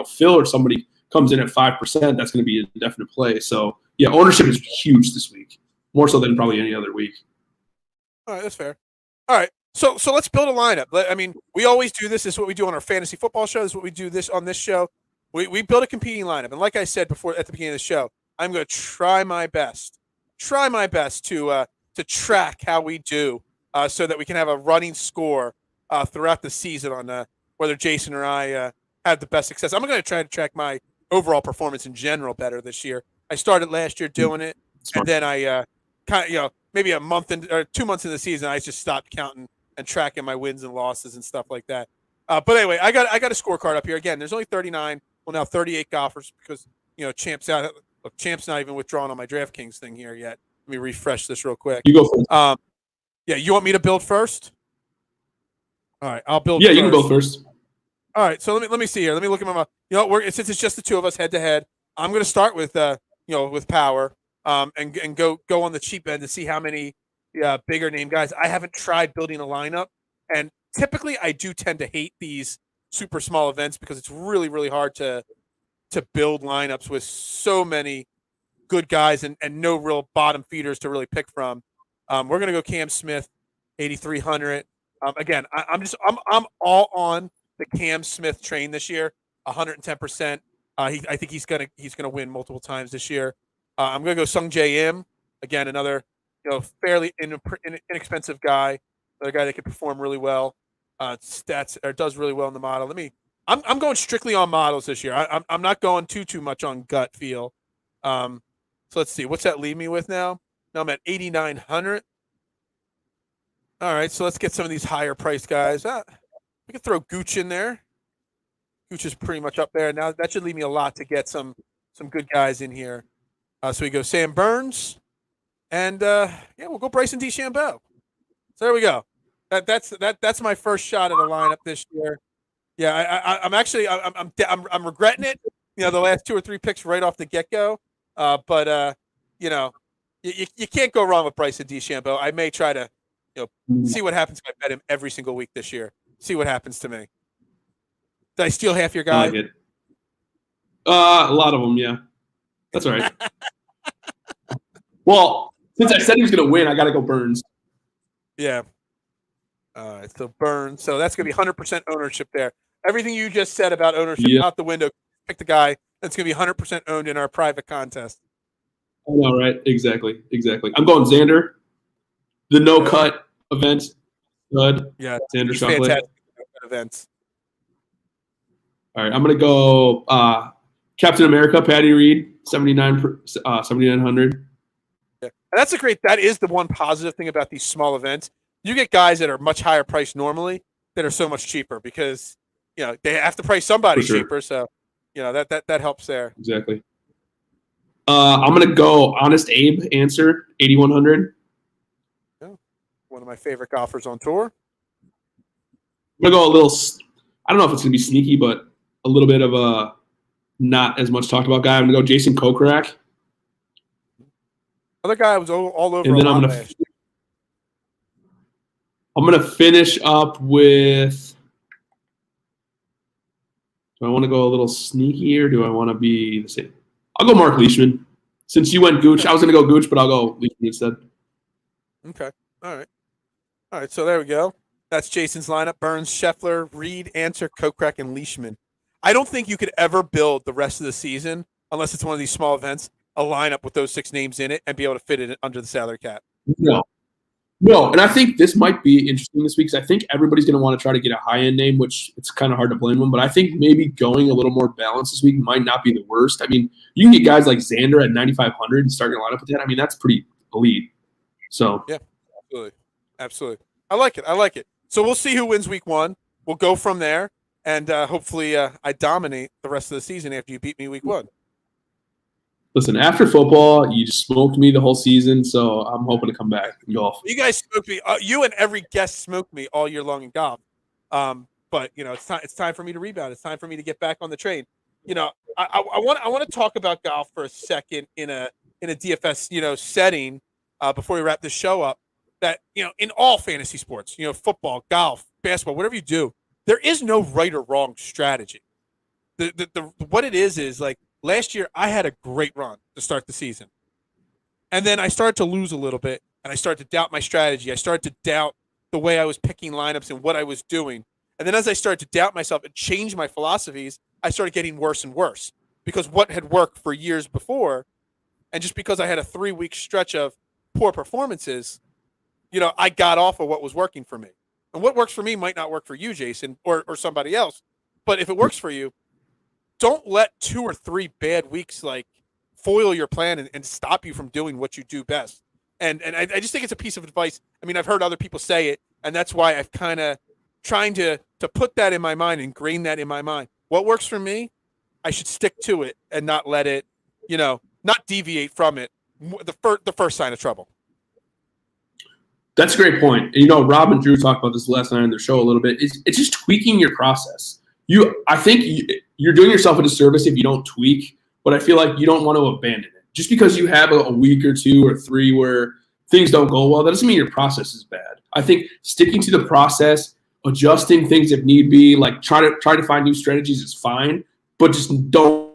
Phil or somebody comes in at 5%, that's going to be a definite play. So yeah, ownership is huge this week, more so than probably any other week. All right, that's fair. All right, so let's build a lineup. I mean, we always do this. This is what we do on our fantasy football show. This is what we do on this show. We build a competing lineup, and like I said before at the beginning of the show, I'm going to try my best to track how we do, so that we can have a running score throughout the season on whether Jason or I had the best success. I'm going to try to track my overall performance in general better this year. I started last year doing it, and then I maybe a month or 2 months into the season, I just stopped counting and tracking my wins and losses and stuff like that. But anyway, I got a scorecard up here. Again, there's only 39, well now 38 golfers because Champ's out. Look, Champ's not even withdrawn on my DraftKings thing here yet. Let me refresh this real quick. You go first. Yeah, you want me to build first? All right, I'll build. Yeah, first. you can go first. All right, so let me see here. Let me look at my. Since it's just the two of us head to head, I'm going to start with with Power, and go on the cheap end to see how many bigger name guys. I haven't tried building a lineup, and typically I do tend to hate these super small events because it's really really hard to build lineups with so many good guys and no real bottom feeders to really pick from. We're gonna go Cam Smith, 8,300. Again, I'm all on the Cam Smith train this year, 110%. I think he's gonna win multiple times this year. I'm gonna go Sung J M, again, another fairly inexpensive guy, another guy that could perform really well. Does really well in the model. I'm going strictly on models this year. I'm not going too much on gut feel. So let's see, what's that leave me with now? Now I'm at 8,900. All right, so let's get some of these higher priced guys. We can throw Gooch in there. Gooch is pretty much up there. Now that should leave me a lot to get some good guys in here. So we go Sam Burns, and we'll go Bryson DeChambeau. So there we go. That's my first shot at a lineup this year. Yeah, I'm regretting it. The last 2 or 3 picks right off the get go. But you can't go wrong with Bryson DeChambeau. I may try to see what happens if I bet him every single week this year. See what happens to me. Did I steal half your guy? I like it. A lot of them, yeah. That's all right. Well, since I said he was going to win, I got to go Burns. Yeah. All right, so Burns. So that's going to be 100% ownership there. Everything you just said about ownership out the window. Pick the guy that's going to be 100% owned in our private contest. I know, right? Exactly. I'm going Xander. The no-cut event. Stud. Yeah, Xander Schauffele. Fantastic events. All right, I'm going to go Captain America, Patty Reed, 7,900. Yeah. And that is the one positive thing about these small events. You get guys that are much higher priced normally that are so much cheaper because, they have to price somebody cheaper. So, that helps there. Exactly. I'm going to go Honest Abe Answer, 8,100. Yeah. One of my favorite golfers on tour. I'm going to go a little, I don't know if it's going to be sneaky, but a little bit of a not as much talked about guy. I'm going to go Jason Kokrak. Other guy was all over. And then I'm going to finish up with. Do I want to go a little sneaky or do I want to be the same? I'll go Mark Leishman. Since you went Gooch, I was going to go Gooch, but I'll go Leishman instead. Okay. All right. So there we go. That's Jason's lineup: Burns, Scheffler, Reed, Answer, Kokrak, and Leishman. I don't think you could ever build the rest of the season, unless it's one of these small events, a lineup with those 6 names in it and be able to fit it under the salary cap. No, and I think this might be interesting this week because I think everybody's going to want to try to get a high-end name, which it's kind of hard to blame them. But I think maybe going a little more balanced this week might not be the worst. I mean, you can get guys like Xander at 9,500 and start your lineup with that. I mean, that's pretty elite. So yeah, absolutely. I like it. So we'll see who wins week 1. We'll go from there, and hopefully I dominate the rest of the season after you beat me week 1. Listen, after football, you just smoked me the whole season, so I'm hoping to come back in golf. You guys smoked me. You and every guest smoked me all year long in golf. But it's time for me to rebound. It's time for me to get back on the train. I want to talk about golf for a second in a DFS setting before we wrap this show up. That in all fantasy sports, football, golf, basketball, whatever you do, there is no right or wrong strategy. The what it is like last year I had a great run to start the season, and then I started to lose a little bit, and I started to doubt my strategy. I started to doubt the way I was picking lineups and what I was doing. And then as I started to doubt myself and change my philosophies, I started getting worse and worse because what had worked for years before, and just because I had a 3-week stretch of poor performances, I got off of what was working for me. And what works for me might not work for you, Jason, or somebody else. But if it works for you, don't let 2 or 3 bad weeks like foil your plan and stop you from doing what you do best. And I just think it's a piece of advice. I mean, I've heard other people say it, and that's why I've kind of trying to put that in my mind, ingrain that in my mind. What works for me, I should stick to it and not let it, not deviate from it. The first sign of trouble. That's a great point. Rob and Drew talked about this last night on their show a little bit. It's just tweaking your process. I think you're doing yourself a disservice if you don't tweak, but I feel like you don't want to abandon it. Just because you have a week or 2 or 3 where things don't go well, that doesn't mean your process is bad. I think sticking to the process, adjusting things if need be, like try to find new strategies is fine, but just don't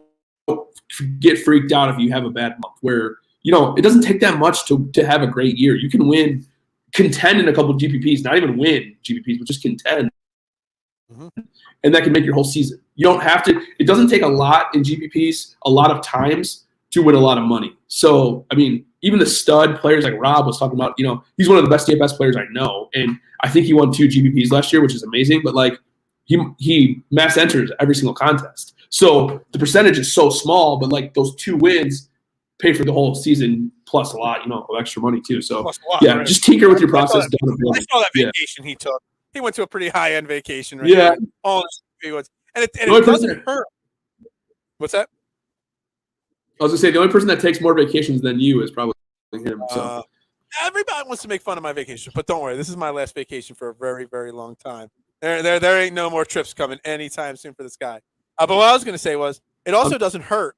get freaked out if you have a bad month where, it doesn't take that much to have a great year. You can contend in a couple of GPPs, not even win GPPs, but just contend. Mm-hmm. And that can make your whole season. You don't have to, it doesn't take a lot in GPPs, a lot of times to win a lot of money. So, I mean, even the stud players like Rob was talking about, he's one of the best DFS players I know. And I think he won 2 GPPs last year, which is amazing. But like he mass enters every single contest. So the percentage is so small, but like those 2 wins pay for the whole season plus a lot, of extra money too. So yeah, right? Just tinker with your process. I saw that vacation he took. He went to a pretty high-end vacation, right? Yeah. All and it doesn't hurt. What's that? I was going to say, the only person that takes more vacations than you is probably him. So. Everybody wants to make fun of my vacation, but don't worry. This is my last vacation for a very, very long time. There ain't no more trips coming anytime soon for this guy. But what I was going to say was, it also doesn't hurt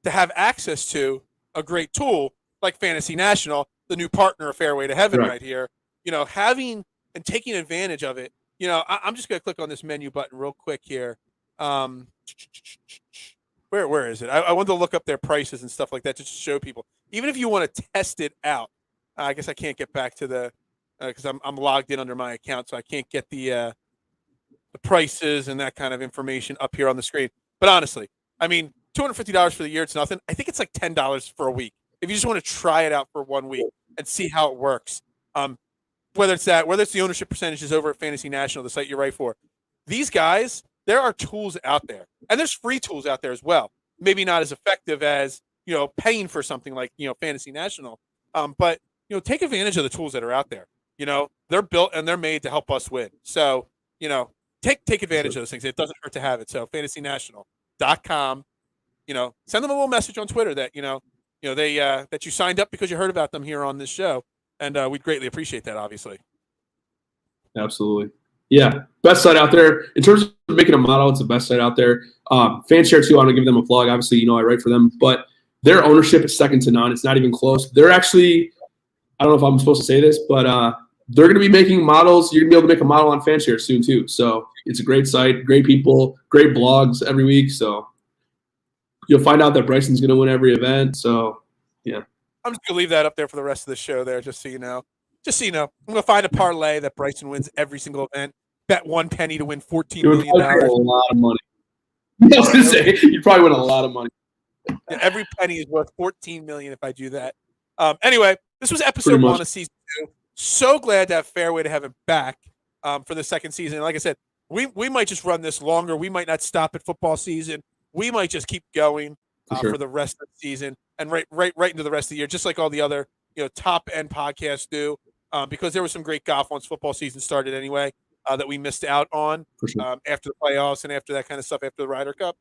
to have access to a great tool like Fantasy National, the new partner of Fairway to Heaven right here. Having and taking advantage of it. I'm just going to click on this menu button real quick here. Where is it? I wanted to look up their prices and stuff like that just to show people. Even if you want to test it out, I guess I can't get back to the because I'm logged in under my account, so I can't get the prices and that kind of information up here on the screen. But honestly, I mean, $250 for the year, it's nothing. I think it's like $10 for a week if you just want to try it out for 1 week and see how it works. Whether it's the ownership percentages over at Fantasy National, the site you write for, these guys. There are tools out there, and there's free tools out there as well. Maybe not as effective as paying for something like Fantasy National, but take advantage of the tools that are out there. They're built and they're made to help us win. So take advantage of those things. It doesn't hurt to have it. So FantasyNational.com. Send them a little message on Twitter that they that you signed up because you heard about them here on this show, and we'd greatly appreciate that. Obviously. Absolutely. Yeah, best site out there. In terms of making a model, it's the best site out there. Fanshare, too, I want to give them a plug. Obviously, I write for them. But their ownership is second to none. It's not even close. They're actually – I don't know if I'm supposed to say this, but they're going to be making models. You're going to be able to make a model on Fanshare soon, too. So it's a great site, great people, great blogs every week. So you'll find out that Bryson's going to win every event. So, yeah. I'm just going to leave that up there for the rest of the show there, just so you know. I'm going to find a parlay that Bryson wins every single event. Bet 1 penny to win $14 million. A lot of money. I was going to say, you'd probably win a lot of money. Yeah, every penny is worth $14 million if I do that. Anyway, this was episode 1 of season 2. So glad to have Fairway to Heaven back for the second season. Like I said, we might just run this longer. We might not stop at football season. We might just keep going for the rest of the season and right into the rest of the year, just like all the other top end podcasts do. Because there was some great golf once football season started anyway that we missed out on after the playoffs and after that kind of stuff, after the Ryder Cup.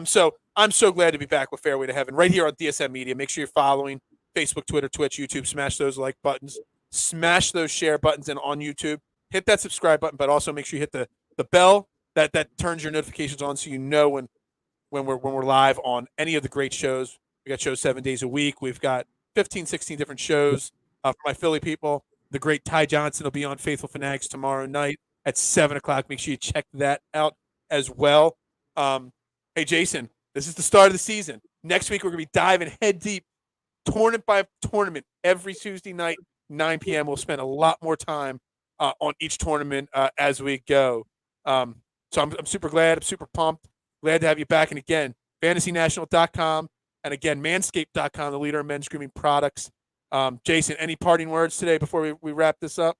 So I'm so glad to be back with Fairway to Heaven right here on DSM Media. Make sure you're following Facebook, Twitter, Twitch, YouTube. Smash those like buttons. Smash those share buttons. And on YouTube, hit that subscribe button, but also make sure you hit the bell that turns your notifications on so you know when when we're live on any of the great shows. We got shows 7 days a week. We've got 15, 16 different shows for my Philly people. The great Ty Johnson will be on Faithful Fanatics tomorrow night at 7:00. Make sure you check that out as well. Hey, Jason, this is the start of the season. Next week, we're going to be diving head deep, tournament by tournament, every Tuesday night, 9 p.m. We'll spend a lot more time on each tournament as we go. So I'm super glad. I'm super pumped. Glad to have you back. And again, fantasynational.com and again, manscaped.com, the leader of men's grooming products. Jason, any parting words today before we wrap this up?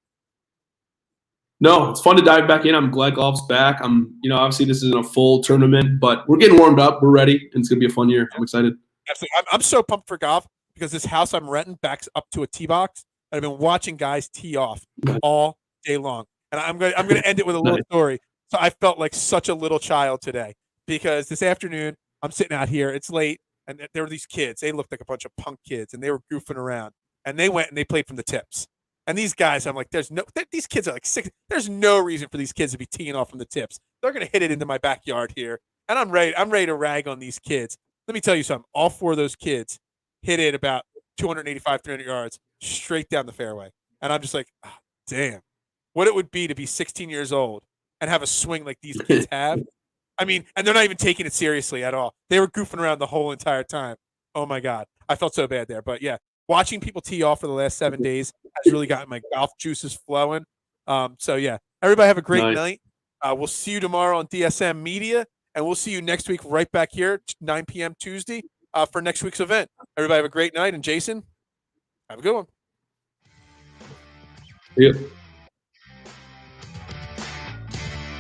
No, it's fun to dive back in. I'm glad golf's back. Obviously this isn't a full tournament, but we're getting warmed up. We're ready, and it's gonna be a fun year. I'm excited. Absolutely. I'm so pumped for golf because this house I'm renting backs up to a tee box, and I've been watching guys tee off all day long. And I'm gonna end it with a little story. So I felt like such a little child today because this afternoon I'm sitting out here. It's late, and there were these kids. They looked like a bunch of punk kids, and they were goofing around. And they went and they played from the tips. And these guys, I'm like, these kids are like 6. There's no reason for these kids to be teeing off from the tips. They're going to hit it into my backyard here. And I'm ready to rag on these kids. Let me tell you something. All 4 of those kids hit it about 285, 300 yards straight down the fairway. And I'm just like, oh, damn, what it would be to be 16 years old and have a swing like these kids have. I mean, and they're not even taking it seriously at all. They were goofing around the whole entire time. Oh, my God. I felt so bad there. But, yeah. Watching people tee off for the last 7 days has really gotten my golf juices flowing. So, yeah, everybody have a great night. We'll see you tomorrow on DSM Media, and we'll see you next week right back here, 9 p.m. Tuesday, for next week's event. Everybody have a great night, and Jason, have a good one. Yeah.